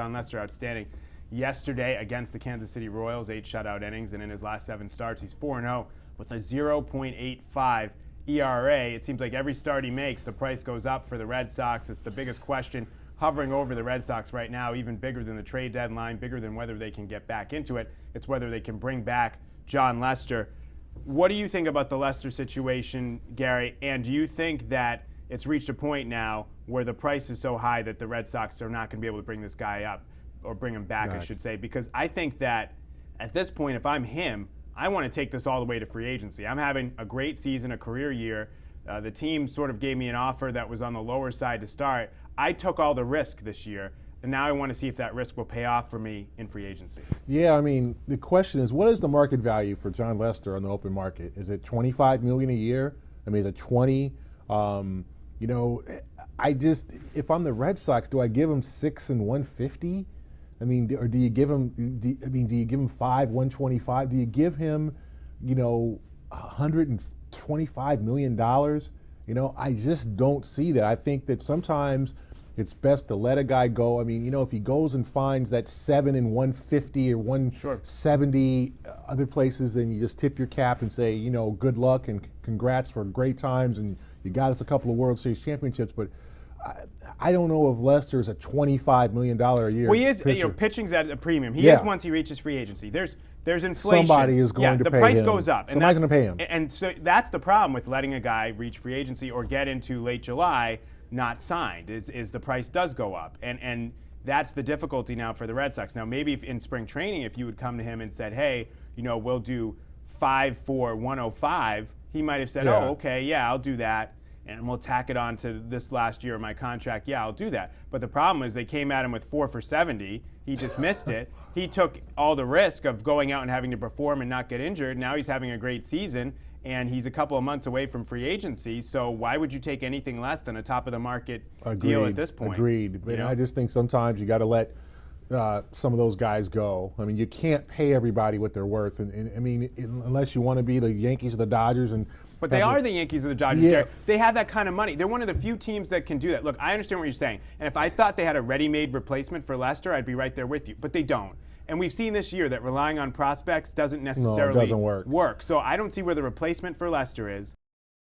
Jon Lester, outstanding yesterday against the Kansas City Royals, 8 shutout innings, and in his last 7 starts, he's 4-0 with a 0.85 ERA. It seems like every start he makes, the price goes up for the Red Sox. It's the biggest question hovering over the Red Sox right now, even bigger than the trade deadline, bigger than whether they can get back into it. It's whether they can bring back Jon Lester. What do you think about the Lester situation, Gary? And do you think that it's reached a point now where the price is so high that the Red Sox are not going to be able to bring this guy up, or bring him back, right, I should say? Because I think that at this point, if I'm him, I want to take this all the way to free agency. I'm having a great season, a career year. The team sort of gave me an offer that was on the lower side to start. I took all the risk this year, and now I want to see if that risk will pay off for me in free agency. Yeah, I mean, the question is, what is the market value for Jon Lester on the open market? Is it $25 million a year? I mean, is it 20? You know, if I'm the Red Sox, do I give him 6 and 150? I mean, or do you give him? Do you give him 5, 125? Do you give him, you know, $125 million? You know, I just don't see that. I think that sometimes it's best to let a guy go. I mean, you know, if he goes and finds that 7 and 150 or 170 other places, then you just tip your cap and say, you know, good luck and congrats for great times, and you got us a couple of World Series championships. But I don't know if Lester's a $25 million a year. Well, he is. Pitcher. You know, pitching's at a premium. He is once he reaches free agency. There's inflation. Somebody is going to pay him. The price goes up. Somebody's going to pay him. And so that's the problem with letting a guy reach free agency or get into late July not signed, is the price does go up. And that's the difficulty now for the Red Sox. Now, maybe if in spring training, if you would come to him and said, hey, you know, we'll do 5 for 105, he might have said, oh, okay, yeah, I'll do that, and we'll tack it on to this last year of my contract. Yeah, I'll do that. But the problem is they came at him with 4 for 70. He dismissed it. He took all the risk of going out and having to perform and not get injured. Now he's having a great season, and he's a couple of months away from free agency. So why would you take anything less than a top-of-the-market deal at this point? Agreed. But I just think sometimes you got to let some of those guys go. I mean, you can't pay everybody what they're worth. And I mean, unless you want to be the Yankees or the Dodgers. But they are the Yankees or the Dodgers. Yeah. They have that kind of money. They're one of the few teams that can do that. Look, I understand what you're saying. And if I thought they had a ready-made replacement for Lester, I'd be right there with you. But they don't. And we've seen this year that relying on prospects doesn't necessarily work. So I don't see where the replacement for Lester is.